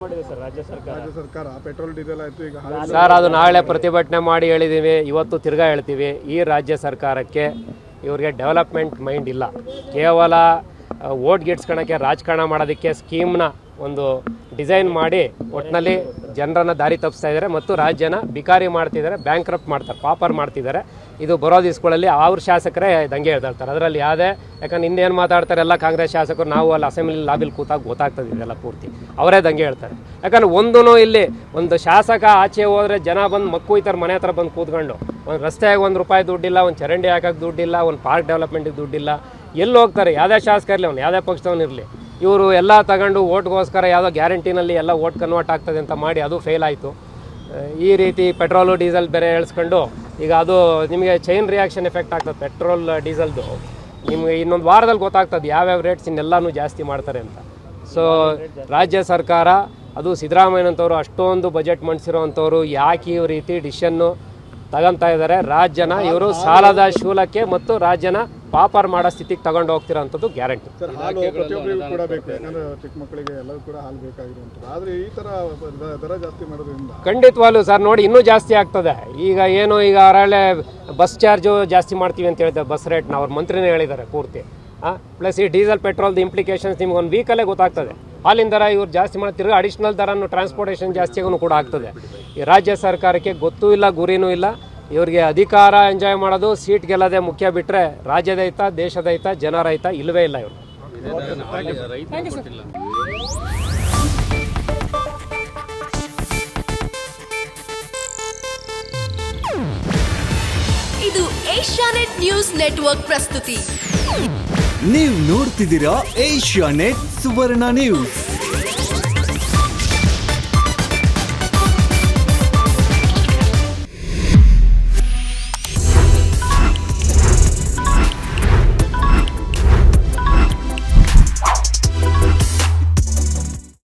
ಮಾಡಿದೆ ಸರ್ ರಾಜ್ಯ ಸರ್ಕಾರ ಪೆಟ್ರೋಲ್ ಡೀಸೆಲ್ ಆಯ್ತು ಈಗ ಸರ್ ಅದು ನಾಳೆ ಪ್ರತಿಭಟನೆ ಮಾಡಿ ಹೇಳಿದ್ದೀವಿ, ಇವತ್ತು ತಿರ್ಗಾ ಹೇಳ್ತೀವಿ. ಈ ರಾಜ್ಯ ಸರ್ಕಾರಕ್ಕೆ ಇವ್ರಿಗೆ ಡೆವಲಪ್ಮೆಂಟ್ ಮೈಂಡ್ ಇಲ್ಲ. ಕೇವಲ ವೋಟ್ ಗಿಟ್ಸ್ಕೊಳಕ್ಕೆ ರಾಜಕಾರಣ ಮಾಡೋದಕ್ಕೆ ಸ್ಕೀಮ್ನ ಒಂದು ಡಿಸೈನ್ ಮಾಡಿ ಒಟ್ಟಿನಲ್ಲಿ ಜನರನ್ನು ದಾರಿ ತಪ್ಪಿಸ್ತಾ ಇದ್ದಾರೆ ಮತ್ತು ರಾಜ್ಯನ ಬಿಕಾರಿ ಮಾಡ್ತಿದ್ದಾರೆ, ಬ್ಯಾಂಕ್ರಪ್ಟ್ ಮಾಡ್ತಾರೆ, ಪಾಪರ್ ಮಾಡ್ತಿದ್ದಾರೆ. ಇದು ಬರೋ ದಿವಸಗಳಲ್ಲಿ ಅವ್ರ ಶಾಸಕರೇ ದಂಗೆ ಹೇಳ್ತಾರೆ. ಅದರಲ್ಲಿ ಯಾವುದೇ ಯಾಕಂದ್ರೆ ಇನ್ನೇನು ಮಾತಾಡ್ತಾರೆ ಎಲ್ಲ ಕಾಂಗ್ರೆಸ್ ಶಾಸಕರು, ನಾವು ಅಲ್ಲಿ ಅಸೆಂಬ್ಲಿ ಲಾಬಿಲಿ ಕೂತಾಗ ಗೊತ್ತಾಗ್ತದೆ ಇದೆಲ್ಲ ಪೂರ್ತಿ ಅವರೇ ದಂಗೆ ಹೇಳ್ತಾರೆ. ಯಾಕಂದ್ರೆ ಒಂದೂ ಇಲ್ಲಿ ಒಂದು ಶಾಸಕ ಆಚೆ ಹೋದರೆ ಜನ ಬಂದು ಮಕ್ಕುಯ್ತಾರೆ, ಮನೆ ಹತ್ರ ಬಂದು ಕೂತ್ಕೊಂಡು ಒಂದು ರಸ್ತೆಯಾಗಿ ₹1 ದುಡ್ಡಿಲ್ಲ, ಒಂದು ಚರಂಡಿ ಹಾಕೋಕ್ಕೆ ದುಡ್ಡಿಲ್ಲ, ಒಂದು ಪಾರ್ಕ್ ಡೆವಲಪ್ಮೆಂಟಿಗೆ ದುಡ್ಡಿಲ್ಲ. ಎಲ್ಲಿ ಹೋಗ್ತಾರೆ? ಯಾವುದೇ ಶಾಸಕ ಇರಲಿ, ಅವ್ನು ಯಾವುದೇ ಪಕ್ಷದವನು ಇರಲಿ, ಇವರು ಎಲ್ಲ ತಗೊಂಡು ಓಟ್ಗೋಸ್ಕರ ಯಾವುದೋ ಗ್ಯಾರಂಟಿನಲ್ಲಿ ಎಲ್ಲ ಓಟ್ ಕನ್ವರ್ಟ್ ಆಗ್ತದೆ ಅಂತ ಮಾಡಿ ಅದು ಫೇಲ್ ಆಯಿತು. ಈ ರೀತಿ ಪೆಟ್ರೋಲು ಡೀಸೆಲ್ ಬೇರೆ ಹೇಳ್ಸ್ಕೊಂಡು ಈಗ ಅದು ನಿಮಗೆ ಚೈನ್ ರಿಯಾಕ್ಷನ್ ಎಫೆಕ್ಟ್ ಆಗ್ತದೆ. ಪೆಟ್ರೋಲ್ ಡೀಸೆಲ್ದು ನಿಮಗೆ ಇನ್ನೊಂದು ವಾರದಲ್ಲಿ ಗೊತ್ತಾಗ್ತದೆ ಯಾವ್ಯಾವ ರೇಟ್ಸ್ ಇನ್ನೆಲ್ಲನೂ ಜಾಸ್ತಿ ಮಾಡ್ತಾರೆ ಅಂತ. ಸೊ ರಾಜ್ಯ ಸರ್ಕಾರ ಅದು ಸಿದ್ದರಾಮಯ್ಯನಂಥವ್ರು ಅಷ್ಟೊಂದು ಬಜೆಟ್ ಮಂಡಿಸಿರೋವಂಥವ್ರು ಯಾಕೆ ಈ ರೀತಿ ಡಿಸಿಷನ್ನು ತಗೊತಾ ಇದ್ದಾರೆ? ರಾಜ್ಯನ ಇವರು ಸಾಲದ ಶೂಲಕ್ಕೆ ಮತ್ತು ರಾಜ್ಯನ ಪಾಪರ್ ಮಾಡೋ ಸ್ಥಿತಿಗೆ ತಗೊಂಡು ಹೋಗ್ತಿರೋಂಥದ್ದು ಗ್ಯಾರಂಟಿ. ಸರ್, ಹಾಲು ಪ್ರತಿಯೊಬ್ಬರಿಗೂ ಕೂಡ ಬೇಕು, ಯಾಕಂದ್ರೆ ಚಿಕ್ಕ ಮಕ್ಕಳಿಗೆ ಎಲ್ಲರೂ ಕೂಡ ಹಾಲು ಬೇಕಾಗಿರುವಂಥದ್ದು. ಆದರೆ ಈ ಥರ ದರ ಜಾಸ್ತಿ ಮಾಡೋದ್ರಿಂದ ಖಂಡಿತವಾಗ್ಲೂ ಸರ್ ನೋಡಿ ಇನ್ನೂ ಜಾಸ್ತಿ ಆಗ್ತದೆ. ಈಗ ಏನು ಈಗ ಅವರಲ್ಲೇ ಬಸ್ ಚಾರ್ಜು ಜಾಸ್ತಿ ಮಾಡ್ತೀವಿ ಅಂತ ಹೇಳಿದ್ದಾರೆ, ಬಸ್ ರೇಟ್ನ ಅವ್ರ ಮಂತ್ರಿನೇ ಹೇಳಿದ್ದಾರೆ ಪೂರ್ತಿ. ಪ್ಲಸ್ ಈ ಡೀಸೆಲ್ ಪೆಟ್ರೋಲ್ದು ಇಂಪ್ಲಿಕೇಶನ್ಸ್ ನಿಮ್ಗೆ ಒಂದು ವೀಕಲ್ಲೇ ಗೊತ್ತಾಗ್ತದೆ. ಹಾಲಿನ ದರ ಇವ್ರು ಜಾಸ್ತಿ ಮಾಡ್ತಿರೋ ಅಡಿಷ್ನಲ್ ದರನ್ನು ಟ್ರಾನ್ಸ್ಪೋರ್ಟೇಷನ್ ಜಾಸ್ತಿಗೂ ಕೂಡ ಆಗ್ತದೆ. ಈ ರಾಜ್ಯ ಸರ್ಕಾರಕ್ಕೆ ಗೊತ್ತೂ ಇಲ್ಲ, ಗುರಿನೂ ಇಲ್ಲ. ಇವ್ರಿಗೆ ಅಧಿಕಾರ ಎಂಜಾಯ್ ಮಾಡೋದು, ಸೀಟ್ ಗೆಲ್ಲೋದೇ ಮುಖ್ಯ ಬಿಟ್ಟರೆ ರಾಜ್ಯದ ಹಿತ, ದೇಶದ ಹಿತ, ಜನರ ಹಿತ ಇಲ್ಲವೇ ಇಲ್ಲ ಇವರು. ಇದು ಏಷ್ಯಾನೆಟ್ ನ್ಯೂಸ್ ನೆಟ್ವರ್ಕ್ ಪ್ರಸ್ತುತಿ. ನೀವು ನೋಡ್ತಿದ್ದೀರಾ ಏಷ್ಯಾನೆಟ್ ಸುವರ್ಣ ನ್ಯೂಸ್.